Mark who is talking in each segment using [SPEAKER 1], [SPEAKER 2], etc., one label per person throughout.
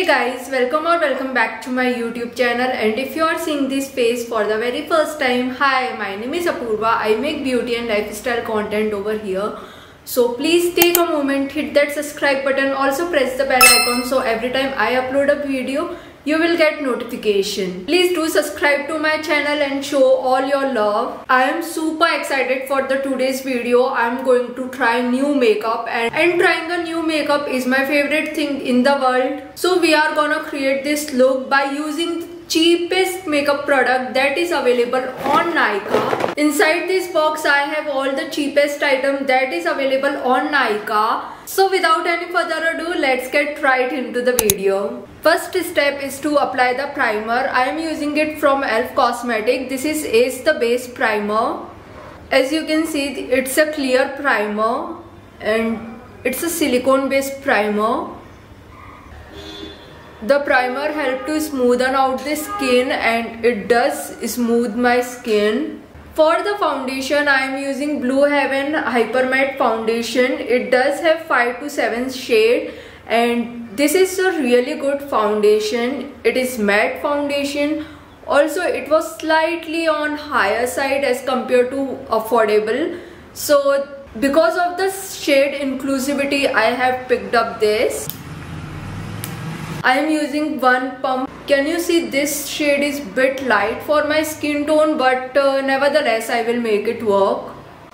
[SPEAKER 1] Hey guys, welcome back to my YouTube channel. And if you are seeing this face for the very first time, hi, my name is Apurva. I make beauty and lifestyle content over here. So please take a moment, hit that subscribe button, also press the bell icon so every time I upload a video you will get notification. Please do subscribe to my channel and show all your love. I am super excited for the today's video. I am going to try new makeup and trying a new makeup is my favorite thing in the world. So we are gonna create this look by using cheapest makeup product that is available on Nykaa. Inside this box I have all the cheapest item that is available on Nykaa. So without any further ado, let's get right into the video. First step is to apply the primer. I am using it from Elf Cosmetics. This is Ace the Base Primer. As you can see, it's a clear primer and it's a silicone based primer. The primer helps to smoothen out the skin and it does smooth my skin. For the foundation, I am using Blue Heaven Hyper Matte Foundation. It does have 5 to 7 shades and this is a really good foundation. It is matte foundation. Also, it was slightly on higher side as compared to affordable. So, because of the shade inclusivity, I have picked up this. I am using one pump. Can you see this shade is bit light for my skin tone, but nevertheless I will make it work.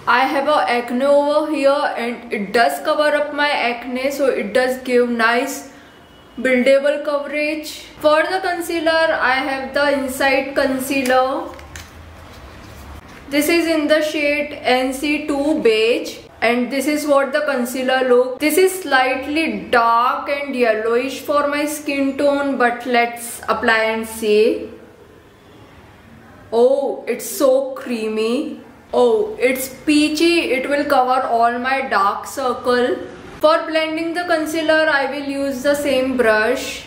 [SPEAKER 1] I have a acne over here and it does cover up my acne, so it does give nice buildable coverage. For the concealer, I have the Insight Concealer. This is in the shade NC2 Beige. And this is what the concealer looks. This is slightly dark and yellowish for my skin tone, but let's apply and see. Oh, it's so creamy. Oh, it's peachy. It will cover all my dark circle. For blending the concealer, I will use the same brush.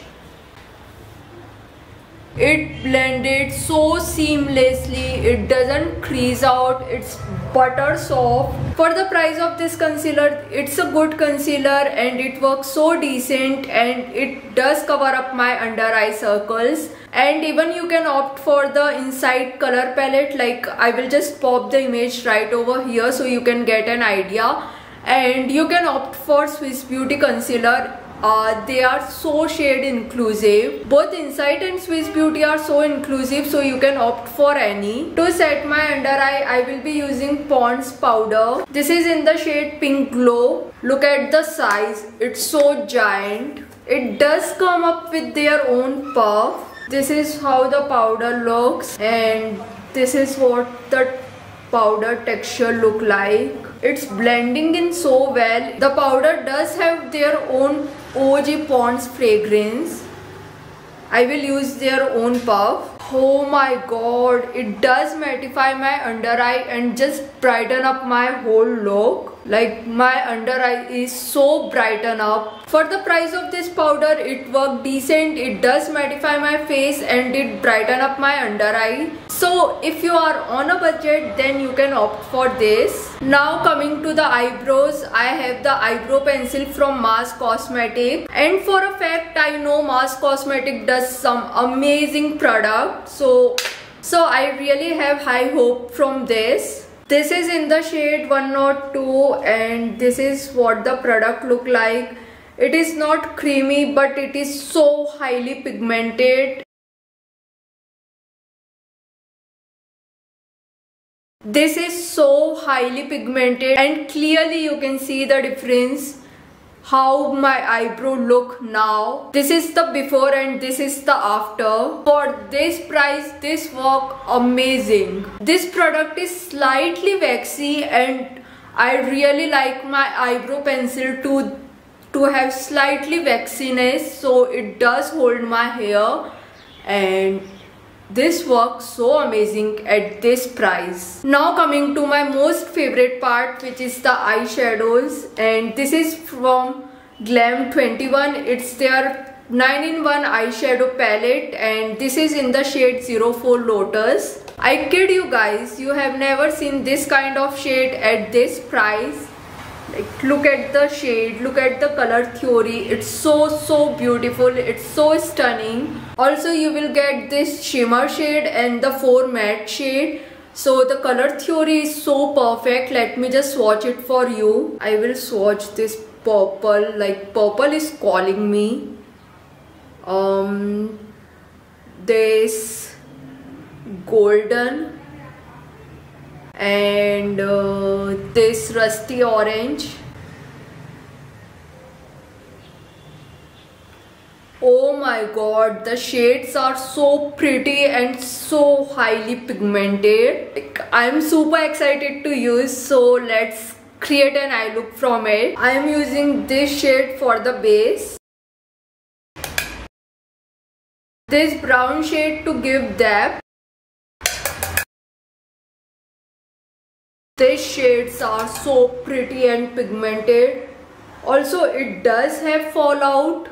[SPEAKER 1] It blended so seamlessly. It doesn't crease out. It's butter soft. For the price of this concealer, it's a good concealer and it works so decent and it does cover up my under eye circles. And even you can opt for the Insight color palette. Like, I will just pop the image right over here so you can get an idea. And you can opt for Swiss Beauty concealer. They are so shade inclusive. Both Insight and Swiss Beauty are so inclusive, so you can opt for any. To set my under eye, I will be using Pond's powder. This is in the shade Pink Glow. Look at the size. It's so giant. It does come up with their own puff. This is how the powder looks and this is what the powder texture look like. It's blending in so well. The powder does have their own OG Pond's fragrance. I will use their own puff. Oh my god, it does mattify my under eye and just brighten up my whole look. Like, my under eye is so brighten up. For the price of this powder, it worked decent. It does mattify my face and it brighten up my under eye. So if you are on a budget, then you can opt for this. Now coming to the eyebrows, I have the eyebrow pencil from Mars Cosmetics. And for a fact, I know Mars Cosmetics does some amazing product. So I really have high hope from this. This is in the shade 102 and this is what the product look like. It is not creamy, but it is so highly pigmented. This is so highly pigmented and clearly you can see the difference how my eyebrow look now. This is the before and this is the after. For this price, this work amazing. This product is slightly waxy and I really like my eyebrow pencil to have slightly waxiness, so it does hold my hair and this works so amazing at this price. Now coming to my most favorite part, which is the eyeshadows, and this is from Glam 21. It's their 9-in-1 eyeshadow palette and this is in the shade 04 Lotus. I kid you guys, you have never seen this kind of shade at this price. Like, look at the shade, look at the color theory. It's so beautiful. It's so stunning. Also, you will get this shimmer shade and the 4 matte shade. So the color theory is so perfect. Let me just swatch it for you. I will swatch this purple. Like, purple is calling me. This golden and this rusty orange. Oh my god, the shades are so pretty and so highly pigmented. Like, I'm super excited to use, so let's create an eye look from it. I am using this shade for the base, this brown shade to give depth. These shades are so pretty and pigmented. Also, it does have fallout,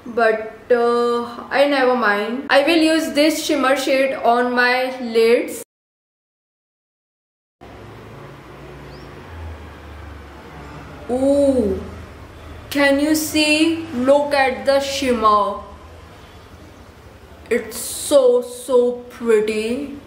[SPEAKER 1] but I never mind. I will use this shimmer shade on my lids. Ooh, can you see? Look at the shimmer. It's so pretty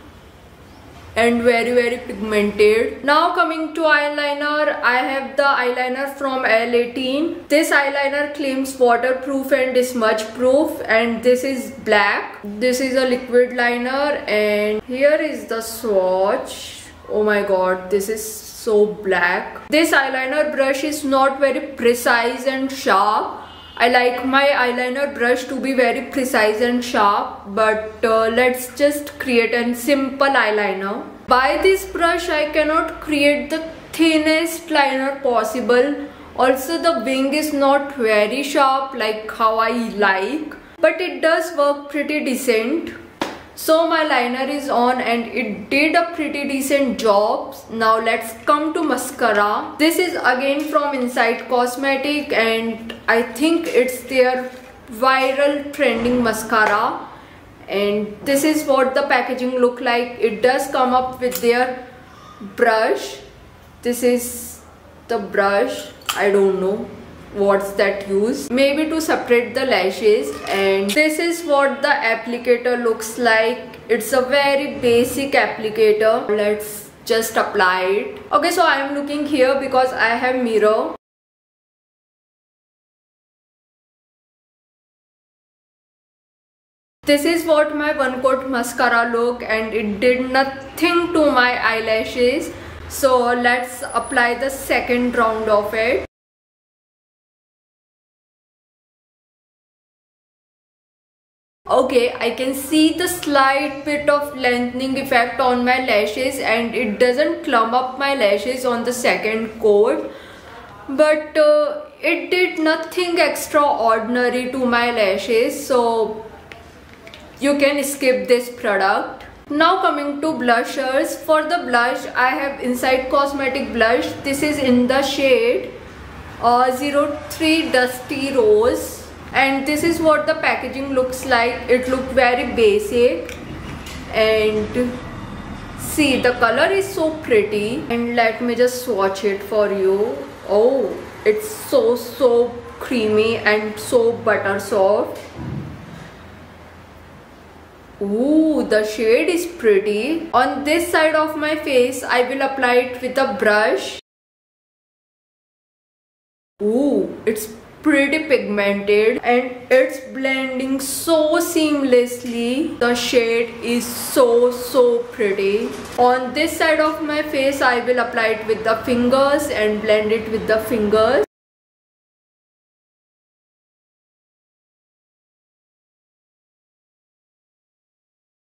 [SPEAKER 1] and very pigmented. Now coming to eyeliner, I have the eyeliner from L18. This eyeliner claims waterproof and smudge proof, and this is black. This is a liquid liner, and here is the swatch. Oh my god, this is so black. This eyeliner brush is not very precise and sharp. I like my eyeliner brush to be very precise and sharp, but let's just create a simple eyeliner. By this brush, I cannot create the thinnest liner possible. Also, the wing is not very sharp like how I like, but it does work pretty decent. So my liner is on and it did a pretty decent job. Now let's come to mascara. This is again from Inside Cosmetic, and I think it's their viral trending mascara. And this is what the packaging look like. It does come up with their brush. This is the brush. I don't know what's that use, maybe to separate the lashes. And this is what the applicator looks like. It's a very basic applicator. Let's just apply it. Okay, so I am looking here because I have mirror. This is what my one coat mascara look, and it did nothing to my eyelashes. So let's apply the second round of it. Okay, I can see the slight bit of lengthening effect on my lashes, and it doesn't clump up my lashes on the second coat, but it did nothing extraordinary to my lashes, so you can skip this product. Now coming to blushers. For the blush, I have Inside Cosmetic blush. This is in the shade 03 Dusty Rose. And this is what the packaging looks like. It looked very basic, and see, the color is so pretty. And let me just swatch it for you. Oh, it's so creamy and so butter soft. Ooh, the shade is pretty. On this side of my face, I will apply it with a brush. Ooh, it's pretty pigmented and it's blending so seamlessly. The shade is so pretty. On this side of my face, I will apply it with the fingers and blend it with the fingers.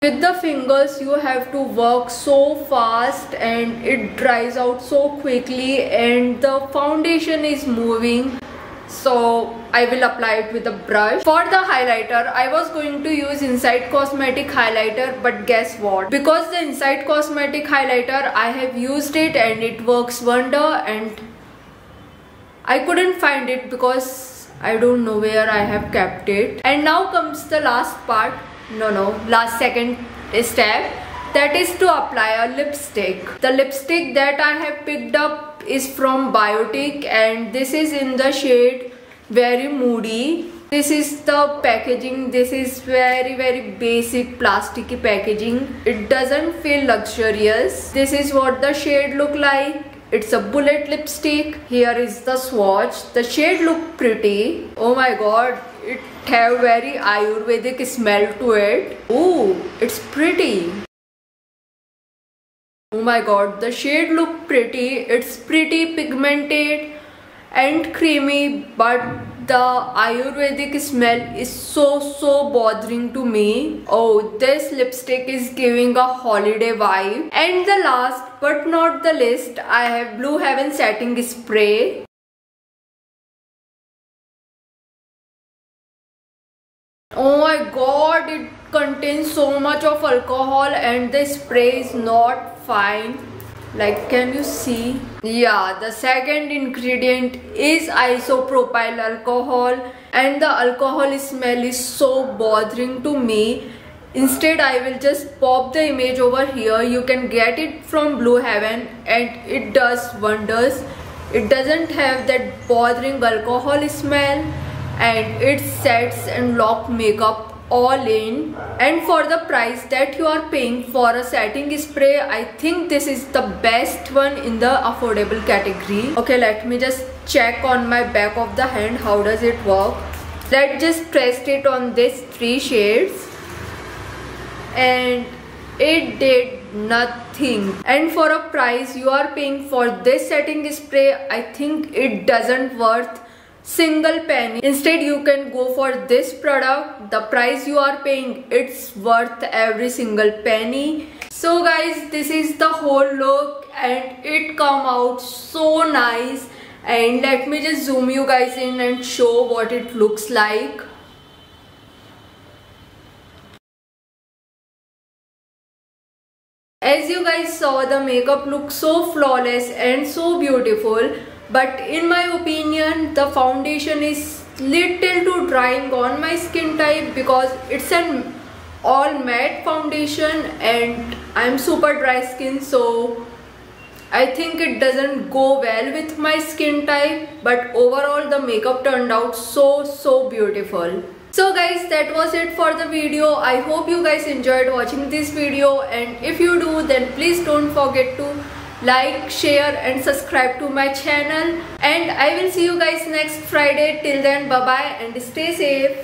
[SPEAKER 1] With the fingers, you have to work so fast and it dries out so quickly, and the foundation is moving. So I will apply it with a brush. For the highlighter, I was going to use Inside Cosmetic highlighter, but guess what? Because the Inside Cosmetic highlighter, I have used it and it works wonder, and I couldn't find it because I don't know where I have kept it. And now comes the last part. Last second step, that is to apply a lipstick. The lipstick that I have picked up is from Biotic and this is in the shade Very Moody. This is the packaging. This is very basic plasticky packaging. It doesn't feel luxurious. This is what the shade look like. It's a bullet lipstick. Here is the swatch. The shade look pretty. Oh my god, it have very Ayurvedic smell to it. Ooh, it's pretty. Oh my god, the shade look pretty. It's pretty pigmented and creamy, but the Ayurvedic smell is so bothering to me. Oh, this lipstick is giving a holiday vibe. And the last but not the least, I have Blue Heaven setting spray. Oh my god, it contains so much of alcohol and the spray is not fine. Like, can you see? Yeah, the second ingredient is isopropyl alcohol and the alcohol smell is so bothering to me. Instead, I will just pop the image over here. You can get it from Blue Heaven and it does wonders. It doesn't have that bothering alcohol smell and it sets and lock makeup all in. And for the price that you are paying for a setting spray, I think this is the best one in the affordable category. Okay, let me just check on my back of the hand how does it work. Let's just press it on these 3 shades and it did nothing. And for a price you are paying for this setting spray, I think it doesn't worth single penny. Instead, you can go for this product. The price you are paying, it's worth every single penny. So guys, this is the whole look and it come out so nice. And let me just zoom you guys in and show what it looks like. As you guys saw, the makeup looks so flawless and so beautiful. But in my opinion, the foundation is little too drying on my skin type because it's an all matte foundation and I'm super dry skin, so I think it doesn't go well with my skin type. But overall the makeup turned out so beautiful. So guys, that was it for the video. I hope you guys enjoyed watching this video, and if you do, then please don't forget to like, share and subscribe to my channel, and I will see you guys next Friday. Till then, bye bye and stay safe.